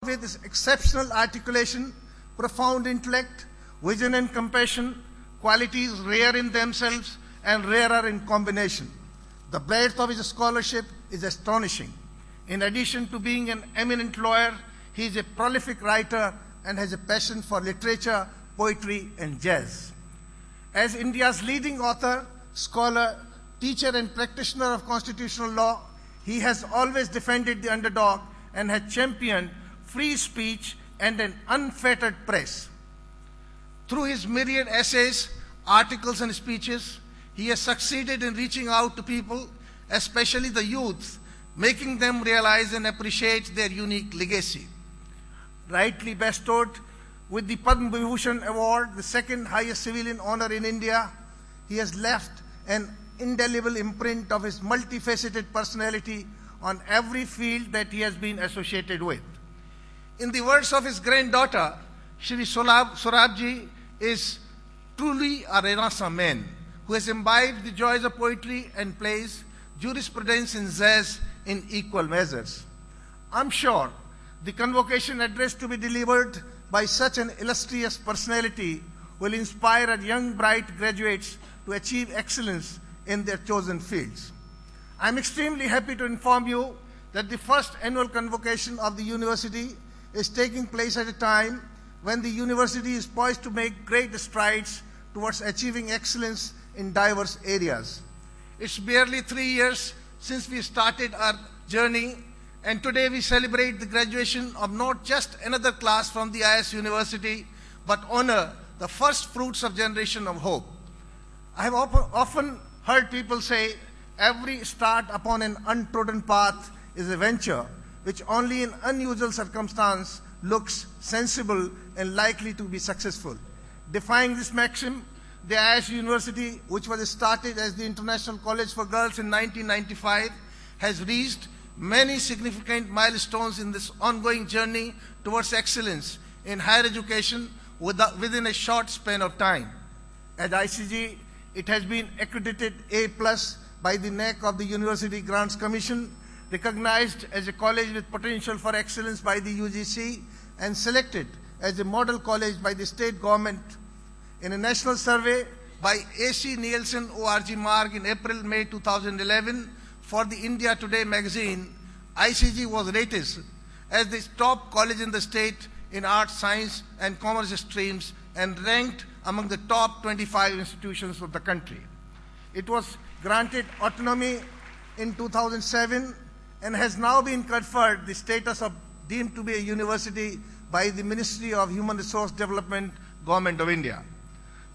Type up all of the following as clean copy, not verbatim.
with his exceptional articulation, profound intellect, vision and compassion, qualities rare in themselves and rarer in combination. The breadth of his scholarship is astonishing. In addition to being an eminent lawyer, he is a prolific writer and has a passion for literature, poetry, and jazz. As India's leading author, scholar, teacher, and practitioner of constitutional law, he has always defended the underdog and has championed free speech and an unfettered press. Through his myriad essays, articles, and speeches, he has succeeded in reaching out to people, especially the youth, making them realize and appreciate their unique legacy. Rightly bestowed with the Padma Vibhushan Award, the second highest civilian honor in India, he has left an indelible imprint of his multifaceted personality on every field that he has been associated with. In the words of his granddaughter, Shri Sorabji is truly a Renaissance man who has imbibed the joys of poetry and plays, jurisprudence and jazz in equal measures. I'm sure the convocation address to be delivered by such an illustrious personality will inspire our young, bright graduates to achieve excellence in their chosen fields. I'm extremely happy to inform you that the first annual convocation of the university is taking place at a time when the university is poised to make great strides towards achieving excellence in diverse areas. It's barely 3 years since we started our journey, and today we celebrate the graduation of not just another class from the IS University, but honor the first fruits of generation of hope. I have often heard people say, every start upon an untrodden path is a venture which only in unusual circumstance looks sensible and likely to be successful. Defying this maxim, the IS University, which was started as the International College for Girls in 1995, has reached many significant milestones in this ongoing journey towards excellence in higher education within a short span of time. At ICG, it has been accredited A+ by the NAC of the University Grants Commission, recognized as a college with potential for excellence by the UGC, and selected as a model college by the state government. In a national survey by AC Nielsen ORG Mark in April-May 2011 for the India Today magazine, ICG was rated as the top college in the state in arts, science, and commerce streams and ranked among the top 25 institutions of the country. It was granted autonomy in 2007 and has now been conferred the status of deemed to be a university by the Ministry of Human Resource Development, Government of India.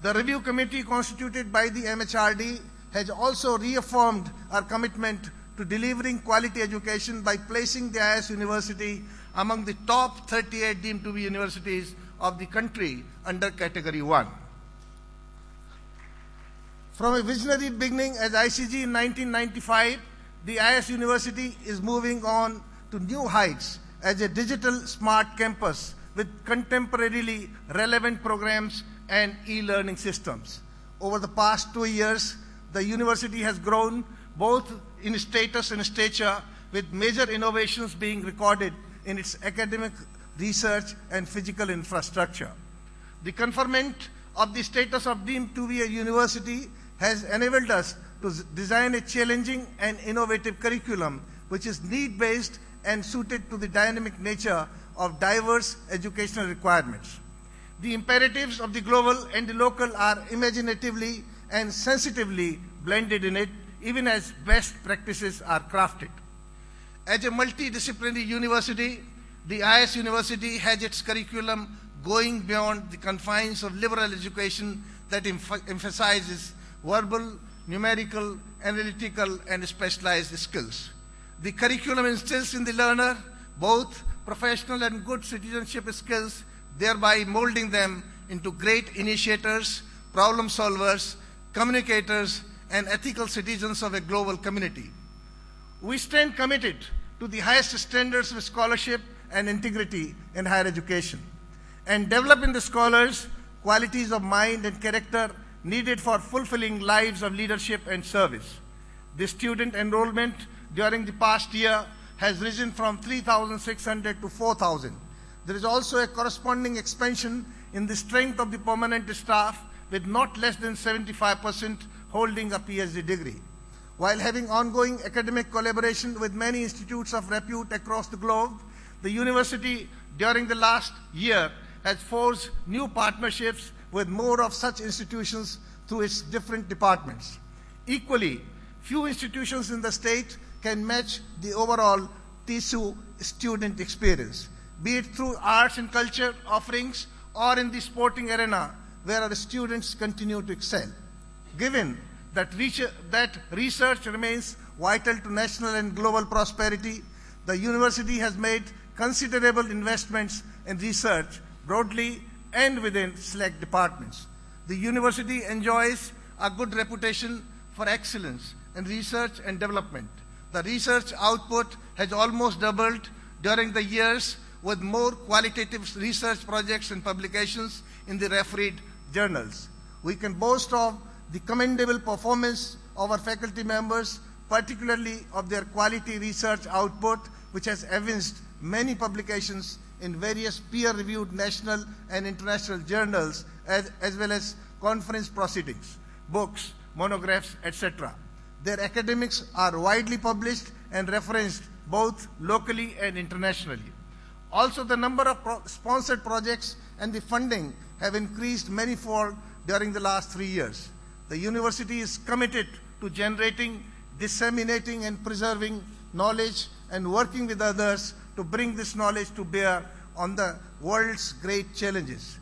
The review committee constituted by the MHRD has also reaffirmed our commitment to delivering quality education by placing the IS University among the top 38 deemed to be universities of the country under Category 1. From a visionary beginning as ICG in 1995, the IS University is moving on to new heights as a digital smart campus with contemporarily relevant programs and e-learning systems. Over the past 2 years, the university has grown both in status and stature, with major innovations being recorded in its academic research and physical infrastructure. The conferment of the status of deemed to be a university has enabled us to design a challenging and innovative curriculum which is need-based and suited to the dynamic nature of diverse educational requirements. The imperatives of the global and the local are imaginatively and sensitively blended in it, even as best practices are crafted. As a multidisciplinary university, the IS University has its curriculum going beyond the confines of liberal education that emphasizes verbal, numerical, analytical, and specialized skills. The curriculum instills in the learner both professional and good citizenship skills, thereby molding them into great initiators, problem solvers, communicators, and ethical citizens of a global community. We stand committed to the highest standards of scholarship and integrity in higher education, and develop in the scholars qualities of mind and character needed for fulfilling lives of leadership and service. The student enrollment during the past year has risen from 3,600 to 4,000. There is also a corresponding expansion in the strength of the permanent staff, with not less than 75% holding a PhD degree. While having ongoing academic collaboration with many institutes of repute across the globe, the university during the last year has forged new partnerships with more of such institutions through its different departments. Equally, few institutions in the state can match the overall TSU student experience, be it through arts and culture offerings or in the sporting arena where our students continue to excel. Given that research remains vital to national and global prosperity, the university has made considerable investments in research broadly and within select departments. The university enjoys a good reputation for excellence in research and development. The research output has almost doubled during the years, with more qualitative research projects and publications in the refereed journals. We can boast of the commendable performance of our faculty members, particularly of their quality research output, which has evinced many publications in various peer-reviewed national and international journals, as well as conference proceedings, books, monographs, etc. Their academics are widely published and referenced both locally and internationally. Also, the number of sponsored projects and the funding have increased manifold during the last 3 years. The university is committed to generating, disseminating, and preserving knowledge and working with others to bring this knowledge to bear on the world's great challenges.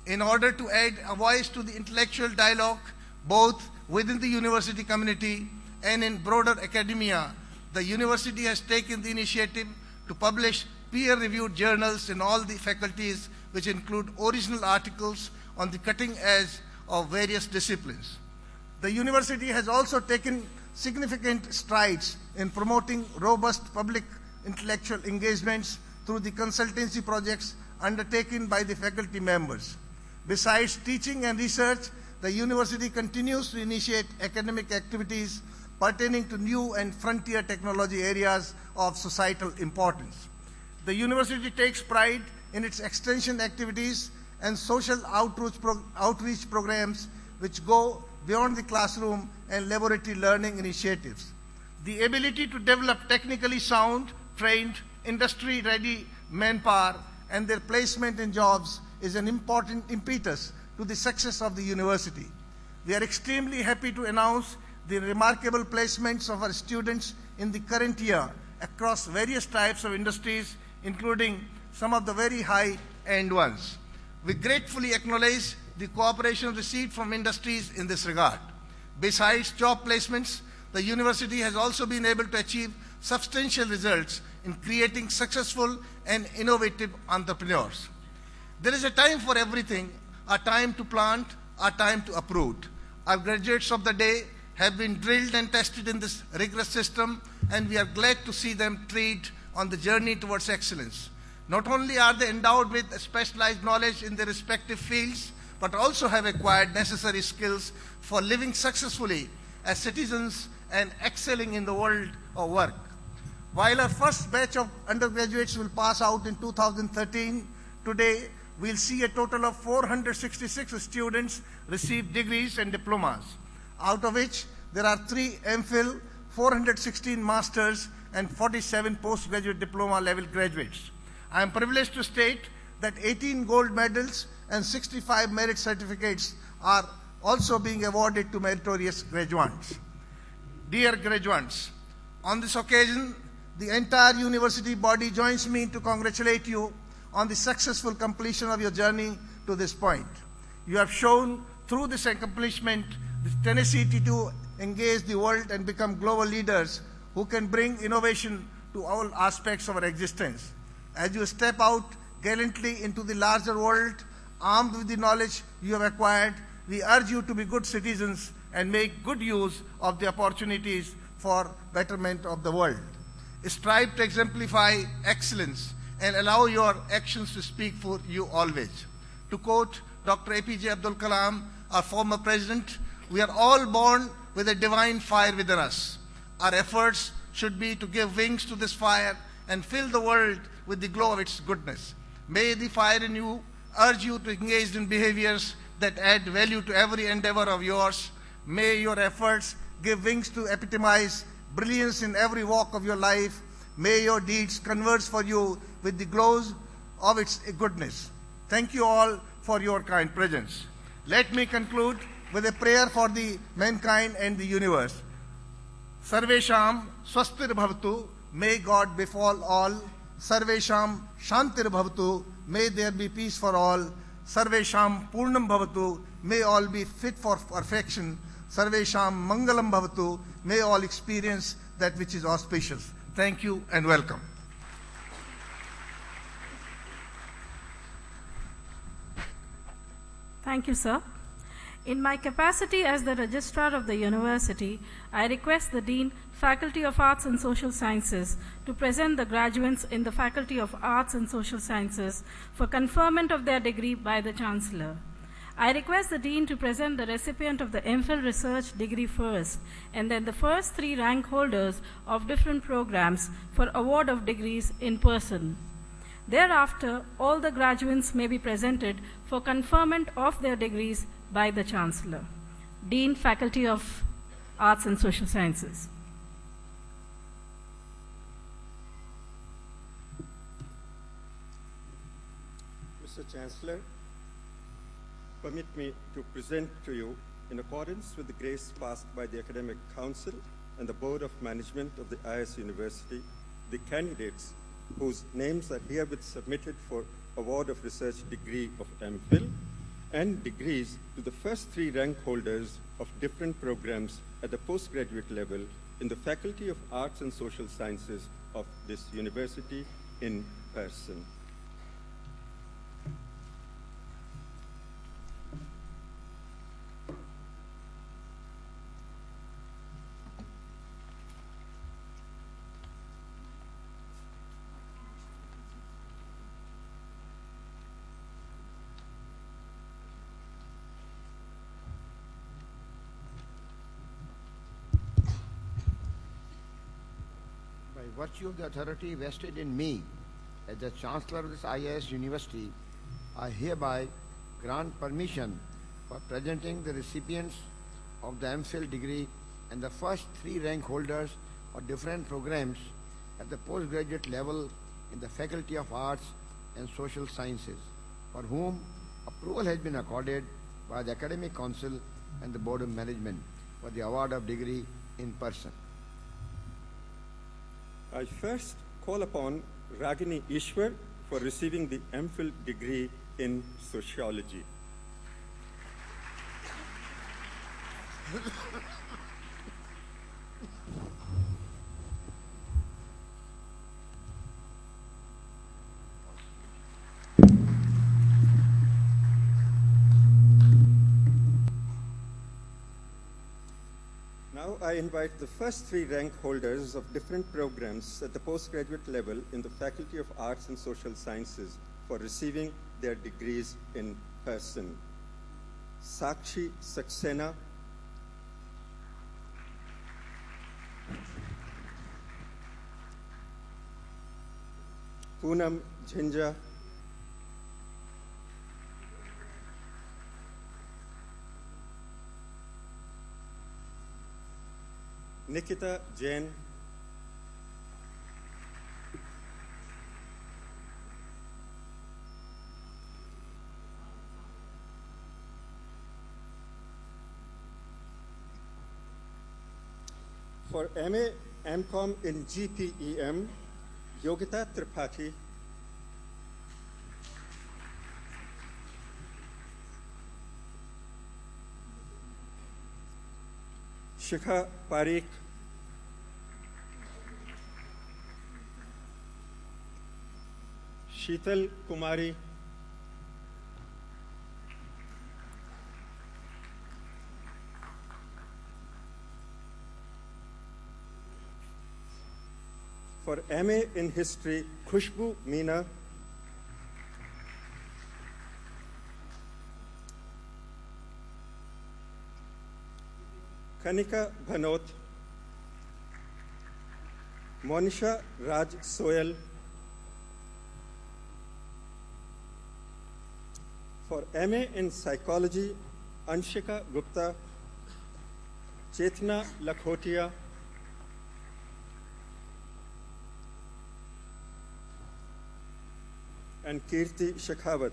In order to add a voice to the intellectual dialogue, both within the university community and in broader academia, the university has taken the initiative to publish peer-reviewed journals in all the faculties, which include original articles on the cutting edge of various disciplines. The university has also taken significant strides in promoting robust public intellectual engagements through the consultancy projects undertaken by the faculty members. Besides teaching and research, the university continues to initiate academic activities pertaining to new and frontier technology areas of societal importance. The university takes pride in its extension activities and social outreach programs which go beyond the classroom and laboratory learning initiatives. The ability to develop technically sound, trained, industry-ready manpower and their placement in jobs is an important impetus to the success of the university. We are extremely happy to announce the remarkable placements of our students in the current year across various types of industries, including some of the very high-end ones. We gratefully acknowledge the cooperation received from industries in this regard. Besides job placements, the university has also been able to achieve substantial results in creating successful and innovative entrepreneurs. There is a time for everything, a time to plant, a time to uproot. Our graduates of the day have been drilled and tested in this rigorous system, and we are glad to see them tread on the journey towards excellence. Not only are they endowed with specialized knowledge in their respective fields, but also have acquired necessary skills for living successfully as citizens and excelling in the world of work. While our first batch of undergraduates will pass out in 2013, today we'll see a total of 466 students receive degrees and diplomas, out of which there are 3 MPhil, 416 masters, and 47 postgraduate diploma level graduates. I am privileged to state that 18 gold medals and 65 merit certificates are also being awarded to meritorious graduates. Dear graduates, on this occasion, the entire university body joins me to congratulate you on the successful completion of your journey to this point. You have shown through this accomplishment the tenacity to engage the world and become global leaders who can bring innovation to all aspects of our existence. As you step out gallantly into the larger world, armed with the knowledge you have acquired, we urge you to be good citizens and make good use of the opportunities for betterment of the world. Strive to exemplify excellence and allow your actions to speak for you always. To quote Dr. APJ Abdul Kalam, our former president, we are all born with a divine fire within us. Our efforts should be to give wings to this fire and fill the world with the glow of its goodness. May the fire in you urge you to engage in behaviors that add value to every endeavor of yours. May your efforts give wings to epitomize brilliance in every walk of your life. May your deeds converge for you with the glows of its goodness. Thank you all for your kind presence. Let me conclude with a prayer for the mankind and the universe. Sarvesham swastir bhavatu, may God befall all. Sarvesham shantir bhavatu, may there be peace for all. Sarvesham purnam bhavatu, may all be fit for perfection. Sarvesham mangalam bhavatu, may all experience that which is auspicious. Thank you and welcome. Thank you, sir. In my capacity as the Registrar of the University, I request the Dean, Faculty of Arts and Social Sciences, to present the graduates in the Faculty of Arts and Social Sciences for conferment of their degree by the Chancellor. I request the Dean to present the recipient of the MPhil research degree first, and then the first 3 rank holders of different programs for award of degrees in person. Thereafter, all the graduates may be presented for conferment of their degrees by the Chancellor. Dean, Faculty of Arts and Social Sciences. Mr. Chancellor, permit me to present to you, in accordance with the grace passed by the Academic Council and the Board of Management of the IS University, the candidates whose names are herewith submitted for award of research degree of MPhil and degrees to the first 3 rank holders of different programs at the postgraduate level in the Faculty of Arts and Social Sciences of this university in person. By virtue of the authority vested in me as the Chancellor of this IIS University, I hereby grant permission for presenting the recipients of the MPhil degree and the first 3 rank holders of different programs at the postgraduate level in the Faculty of Arts and Social Sciences, for whom approval has been accorded by the Academic Council and the Board of Management for the award of degree in person. I first call upon Ragini Ishwar for receiving the MPhil degree in Sociology. Now I invite the first 3 rank holders of different programs at the postgraduate level in the Faculty of Arts and Social Sciences for receiving their degrees in person. Sakshi Saxena, Poonam Jhinja, Nikita Jain, for MA MCom in GPEM, Yogita Tripathi, Shikha Parikh, Sheetal Kumari, for MA in History, Khushbu Meena, Kanika Bhanot, Monisha Raj Soyal, For MA in Psychology, Anshika Gupta, Chetna Lakhotia, and Kirti Shekhawat.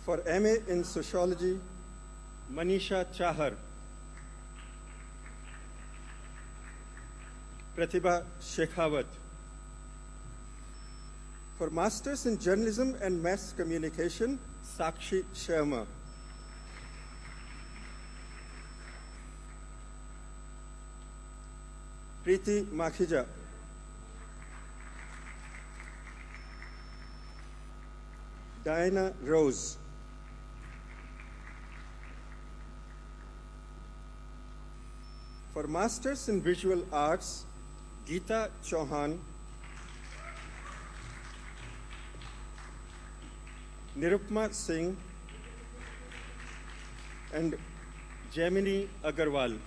For MA in Sociology, Manisha Chahar, Pratibha Shekhawat. For Masters in Journalism and Mass Communication, Sakshi Sharma. Preeti Makhija. Diana Rose. For Masters in Visual Arts, Geeta Chauhan, Nirupma Singh, and Gemini Agarwal.